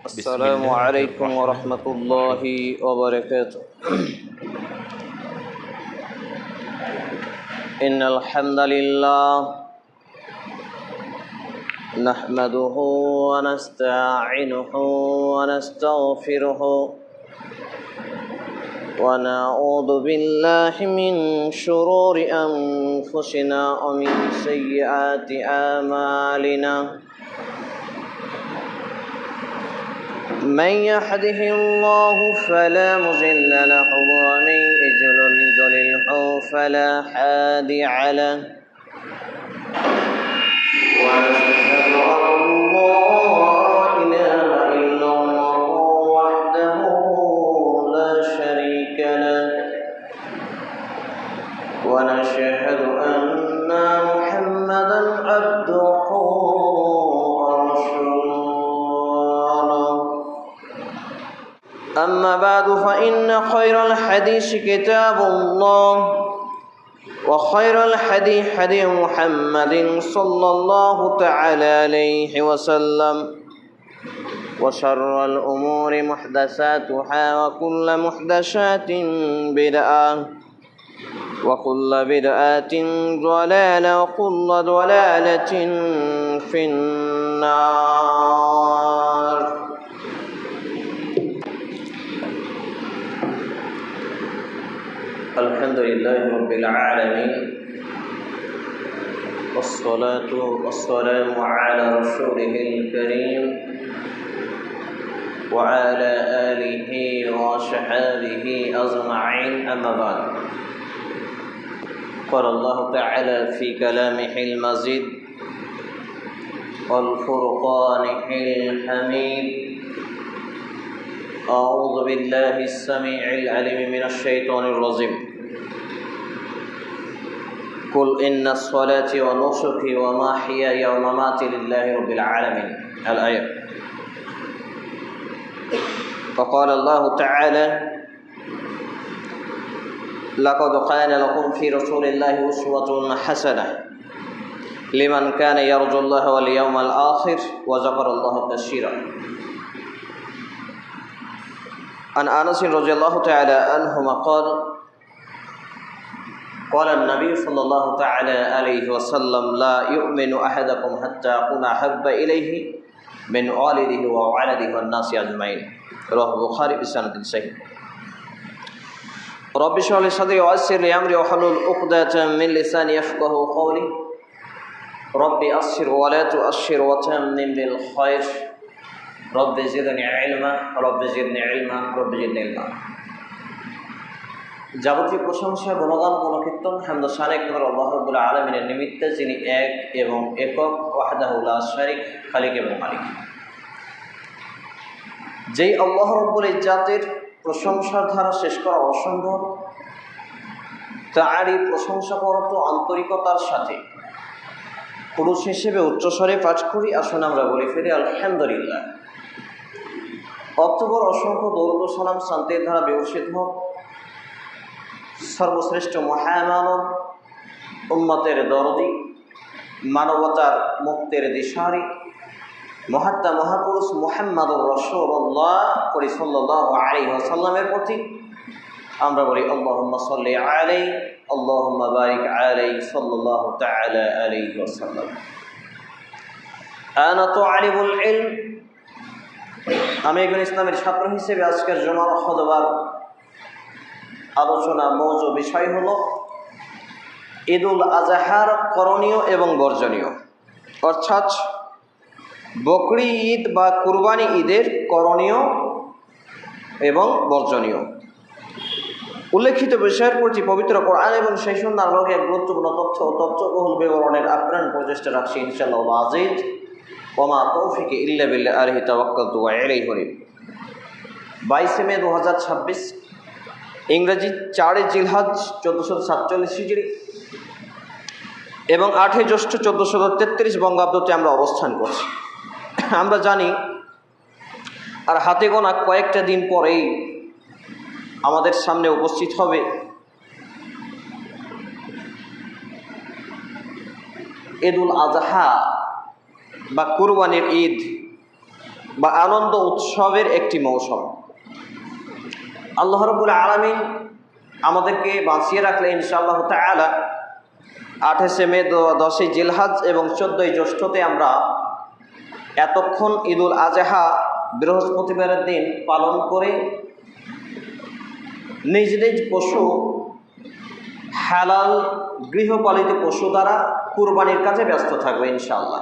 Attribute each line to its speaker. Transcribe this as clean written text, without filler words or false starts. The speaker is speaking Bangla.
Speaker 1: السلام عليكم ورحمة الله وبركاته. إن الحمد لله نحمده ونستعينه ونستغفره ونعوذ بالله من شرور أنفسنا ومن سيئات أعمالنا. من يهده الله فلا مضل له ومن يضلل فلا هادي له. ونشهد أن لا إله إلا الله وحده لا شريك له ونشهد أن محمدا عبده أما بعد فإن خير الحديث كتاب الله وخير الحديث حديث محمد صلى الله تعالى عليه وسلم وشر الأمور محدثاتها وكل محدثات بدعة وكل بدعة ضلالة وكل ضلالة في النار. الحمد لله رب العالمين والصلاة والسلام على رسوله الكريم وعلى آله وصحبه أجمعين. أما بعد، قال الله تعالى في كلامه المجيد والفرقان الحميد: أعوذ بالله السميع العليم من الشيطان الرجيم. قل إن الصلاة ونسكي ومحياي ومماتي لله رب العالمين. الآية. وقال الله تعالى: لقد كان لكم في رسول الله أسوة حسنة لمن كان يرجو الله واليوم الآخر وذكر الله كثيرا. عن أنس رضي الله تعالى عنهما قال: قال النبي صلى الله تعالى عليه وسلم: لا يؤمن أحدكم حتى أكون أحب إليه من والده وولده والناس أجمعين. رواه البخاري بسند صحيح. رب اشرح لي صدري ويسر لي أمري واحلل عقدة من لساني يفقهوا قولي. رب أسر ولا تؤشر وتمم بالخير. رب زدني علما رب زدني علما رب زدني علما. যাবতীয় প্রশংসা, গুণগান, গুণকীর্তন, হামদ ও শান একমাত্র আল্লাহ রাব্বুল আলামিনের নিমিত্তে, যিনি এক এবং একক, ওয়াহদাহু লা শারীক, খালিক এবং মালিক। যেই আল্লাহ রাব্বুল ইজ্জাতের প্রশংসার ধারা শেষ করা অসম্ভব, তারই প্রশংসা করত আন্তরিকতার সাথে পুরুষ হিসেবে উচ্চস্বরে পাঠ করি। আসুন আমরা বলি ফিরে আলহামদুলিল্লাহ। অক্টোবর অসংখ্য দরুদ ও সালাম শান্তির ধারা বিবর্ষিত হোক সর্বশ্রেষ্ঠ মহামানব, উম্মতের দরদি, মানবতার মুক্তির দিশারি, মহাত্মা মহাপুরুষ মুহাম্মদুর রাসূলুল্লাহ সাল্লাল্লাহু আলাইহি ওয়াসাল্লামের প্রতি আমরা বলি আল্লাহুম্মা সাল্লি আলাইহি আল্লাহুম্মা বারিক আলাইহি সাল্লাল্লাহু তাআলা আলাইহি ওয়াসাল্লাম। আনা তালিবুল ইলম, আমি একজন ইসলামের ছাত্র হিসেবে আজকের জুমার খুতবার আলোচনা মৌজু বিষয় হলো ঈদুল আজহার করণীয় এবং বর্জনীয়, অর্থাৎ বকরি ঈদ বা কুরবানি ঈদের করণীয় এবং বর্জনীয়। উল্লেখিত বিষয়ের প্রতি পবিত্র কোরআন এবং সেই সুন্নাহর আলোকে গুরুত্বপূর্ণ তথ্য ও তথ্যবহুল বিবরণের আপ্রাণ প্রচেষ্টা রাখছি ইনশাআল্লাহ আজিজ। ওমা তৌফিক ইল্লা বিল্লাহ, আলাইহি তাওয়াক্কালতু ওয়া ইলাইহি উনীব। 22 মে 2026, ইংরেজি 4 জিলহজ 1447 হিজরি এবং 8 জ্যৈষ্ঠ 1433 বঙ্গাব্দতে আমরা অবস্থান করছি। আমরা জানি আর হাতে গোনা কয়েকটা দিন পরেই আমাদের সামনে উপস্থিত হবে ঈদুল আজহা বা কুরবানির ঈদ। বা আনন্দ উৎসবের একটি মৌসুম। আল্লাহ রাব্বুল আলামিন আমাদেরকে বাঁচিয়ে রাখলে ইনশাআল্লাহ তাআলা 28শে মে, 10ই জিলহজ এবং 14ই জ্যৈষ্ঠতে আমরা এতক্ষণ ঈদুল আজহা বৃহস্পতিবারের দিন পালন করে নিজ নিজ পশু, হালাল গৃহপালিত পশু দ্বারা কুরবানির কাজে ব্যস্ত থাকবে ইনশাআল্লাহ।